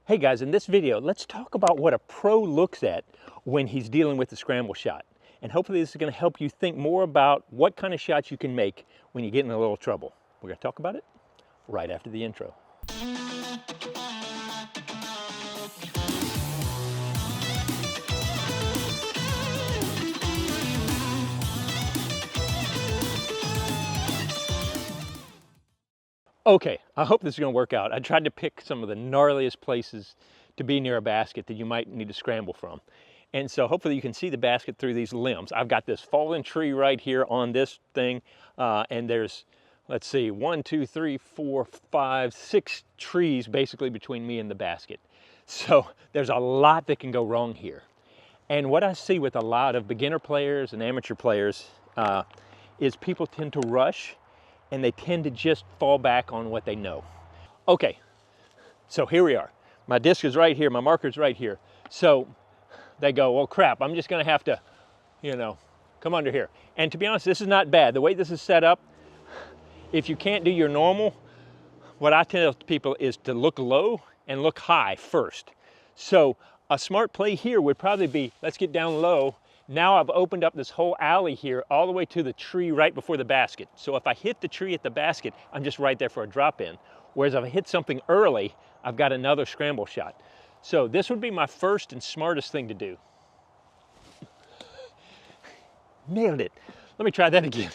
Hey guys, in this video, let's talk about what a pro looks at when he's dealing with the scramble shot. And hopefully this is going to help you think more about what kind of shots you can make when you get in a little trouble. We're going to talk about it right after the intro. Okay, I hope this is going to work out. I tried to pick some of the gnarliest places to be near a basket that you might need to scramble from. And so hopefully you can see the basket through these limbs. I've got this fallen tree right here on this thing, and there's, let's see, 1, 2, 3, 4, 5, 6 trees basically between me and the basket. So there's a lot that can go wrong here. And what I see with a lot of beginner players and amateur players is people tend to rush and they tend to just fall back on what they know. Okay, so here we are. My disc is right here, my marker's right here. So they go, well crap, I'm just gonna have to, come under here. And to be honest, this is not bad. The way this is set up, if you can't do your normal, what I tell people is to look low and look high first. So a smart play here would probably be, let's get down low. Now I've opened up this whole alley here all the way to the tree right before the basket. So if I hit the tree at the basket, I'm just right there for a drop in. Whereas if I hit something early, I've got another scramble shot. So this would be my first and smartest thing to do. Nailed it. Let me try that again.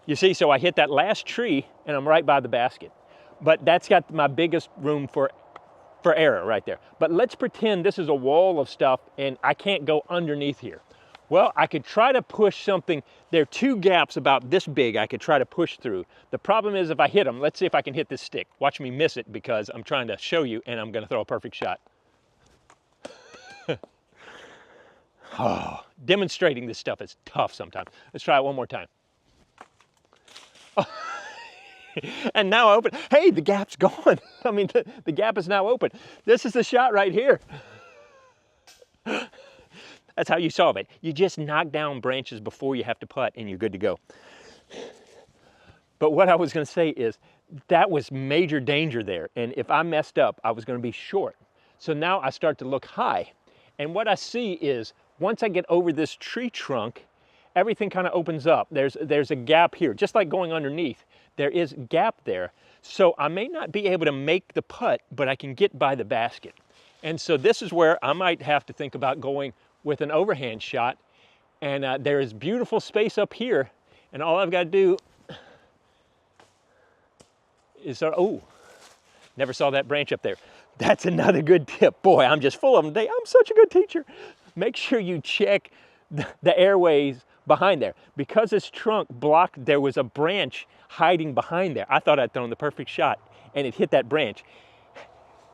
You see, so I hit that last tree and I'm right by the basket. But that's got my biggest room for error right there. But let's pretend this is a wall of stuff and I can't go underneath here. Well, I could try to push something. There are 2 gaps about this big I could try to push through. The problem is if I hit them, let's see if I can hit this stick. Watch me miss it because I'm trying to show you and I'm gonna throw a perfect shot. Oh, demonstrating this stuff is tough sometimes. Let's try it one more time. Oh. And now I open, hey, the gap's gone. I mean, the gap is now open. This is the shot right here. That's how you solve it. You just knock down branches before you have to putt and you're good to go. But what I was gonna say is, that was major danger there. And if I messed up, I was gonna be short. So now I start to look high. And what I see is, once I get over this tree trunk, everything kind of opens up. There's a gap here, just like going underneath. There is a gap there. So I may not be able to make the putt, but I can get by the basket. And so this is where I might have to think about going with an overhand shot. And there is beautiful space up here. And all I've got to do is, oh, never saw that branch up there. That's another good tip. Boy, I'm just full of them today. I'm such a good teacher. Make sure you check the airways behind there. Because this trunk blocked, there was a branch hiding behind there. I thought I'd thrown the perfect shot and it hit that branch.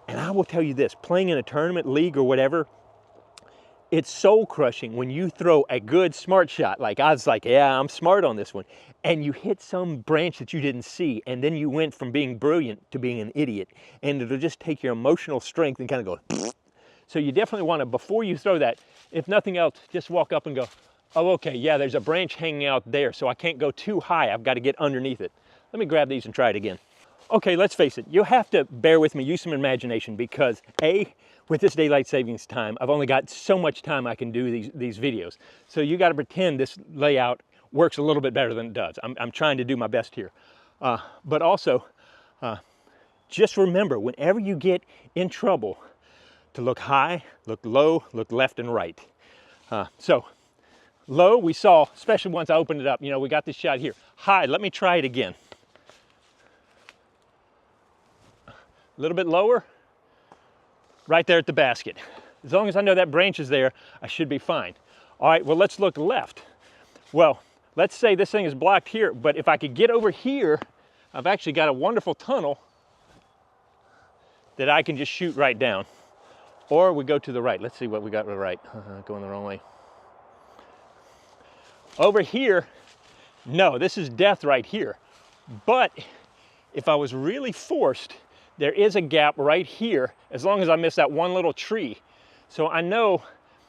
And I will tell you this, playing in a tournament, league or whatever, it's soul crushing when you throw a good smart shot. Like I was like, yeah, I'm smart on this one. And you hit some branch that you didn't see. And then you went from being brilliant to being an idiot. And it'll just take your emotional strength and kind of go, so you definitely want to, before you throw that, if nothing else, just walk up and go, oh, okay, yeah, there's a branch hanging out there, so I can't go too high. I've got to get underneath it. Let me grab these and try it again. Okay, let's face it. You'll have to bear with me, use some imagination, because A, with this daylight savings time, I've only got so much time I can do these videos. So you got to pretend this layout works a little bit better than it does. I'm trying to do my best here. But also, just remember, whenever you get in trouble, to look high, look low, look left and right. So low, we saw, especially once I opened it up, we got this shot here. High, let me try it again. A little bit lower, right there at the basket. As long as I know that branch is there, I should be fine. All right, well, let's look left. Well, let's say this thing is blocked here, but if I could get over here, I've actually got a wonderful tunnel that I can just shoot right down. Or we go to the right. Let's see what we got to the right. Going the wrong way. Over here, no, this is death right here. But if I was really forced, there is a gap right here, as long as I miss that one little tree. So I know,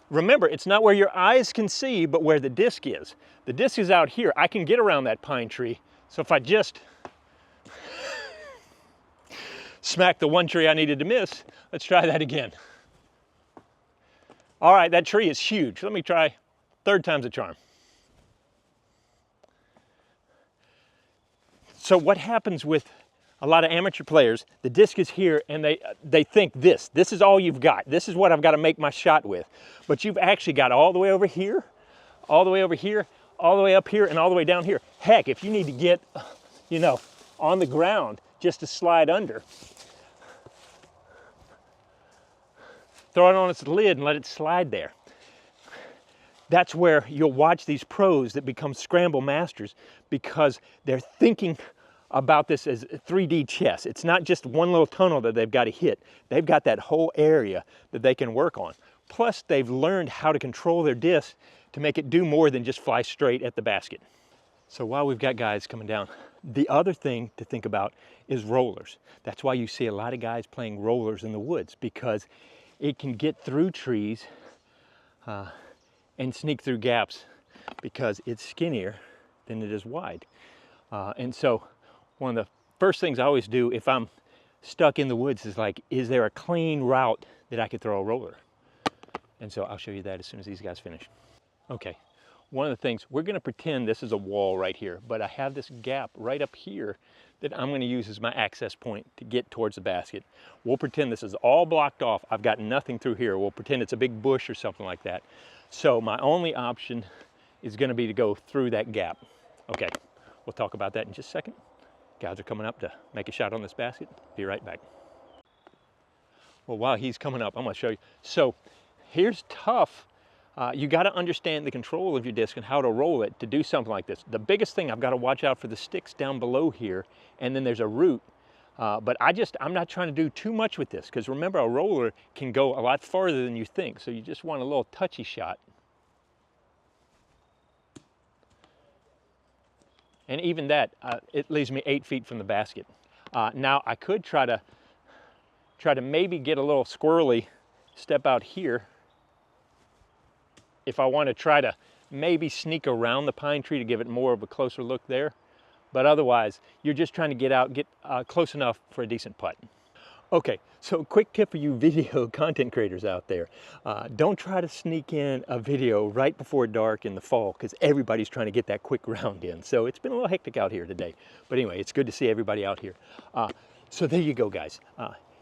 remember, it's not where your eyes can see, but where the disc is. The disc is out here. I can get around that pine tree. So if I just smacked the one tree I needed to miss. Let's try that again. All right, that tree is huge. Let me try third time's a charm. So what happens with a lot of amateur players, the disc is here and they think this is all you've got. This is what I've got to make my shot with. But you've actually got all the way over here, all the way over here, all the way up here, and all the way down here. Heck, if you need to get, you know, on the ground just to slide under, throw it on its lid and let it slide there. That's where you'll watch these pros that become scramble masters, because they're thinking about this as 3D chess. It's not just one little tunnel that they've got to hit. They've got that whole area that they can work on. Plus, they've learned how to control their disc to make it do more than just fly straight at the basket. So while we've got guys coming down, the other thing to think about is rollers. That's why you see a lot of guys playing rollers in the woods, because it can get through trees and sneak through gaps because it's skinnier than it is wide. And so one of the first things I always do if I'm stuck in the woods is like, is there a clean route that I could throw a roller? And so I'll show you that as soon as these guys finish. Okay, one of the things, we're gonna pretend this is a wall right here, but I have this gap right up here that I'm gonna use as my access point to get towards the basket. We'll pretend this is all blocked off. I've got nothing through here. We'll pretend it's a big bush or something like that. So my only option is gonna be to go through that gap. Okay, we'll talk about that in just a second. Guys are coming up to make a shot on this basket. Be right back. Well, while he's coming up, I'm gonna show you. So here's tough. You gotta understand the control of your disc and how to roll it to do something like this. The biggest thing, I've gotta watch out for the sticks down below here, and then there's a root. But I'm not trying to do too much with this, because remember, a roller can go a lot farther than you think. So you just want a little touchy shot. And even that, it leaves me 8 feet from the basket. Now I could try to maybe get a little squirrely, step out here. If I want to try to maybe sneak around the pine tree to give it more of a closer look there. But otherwise, you're just trying to get out, get close enough for a decent putt. Okay, so quick tip for you video content creators out there. Don't try to sneak in a video right before dark in the fall, because everybody's trying to get that quick round in. So it's been a little hectic out here today. But anyway, it's good to see everybody out here. So there you go, guys.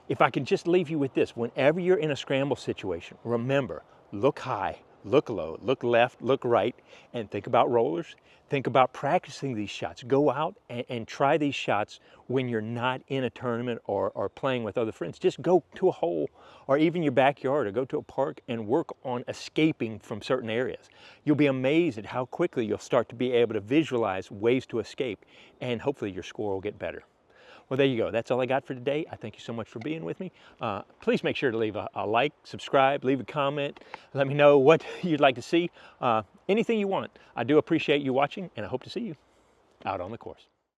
If I can just leave you with this, whenever you're in a scramble situation, remember, look high, look low, look left, look right, and think about rollers. Think about practicing these shots. Go out and try these shots when you're not in a tournament or playing with other friends. Just go to a hole or even your backyard, or go to a park and work on escaping from certain areas. You'll be amazed at how quickly you'll start to be able to visualize ways to escape, and hopefully your score will get better. Well, there you go. That's all I got for today. I thank you so much for being with me. Please make sure to leave a like, subscribe, leave a comment. Let me know what you'd like to see. Anything you want. I do appreciate you watching, and I hope to see you out on the course.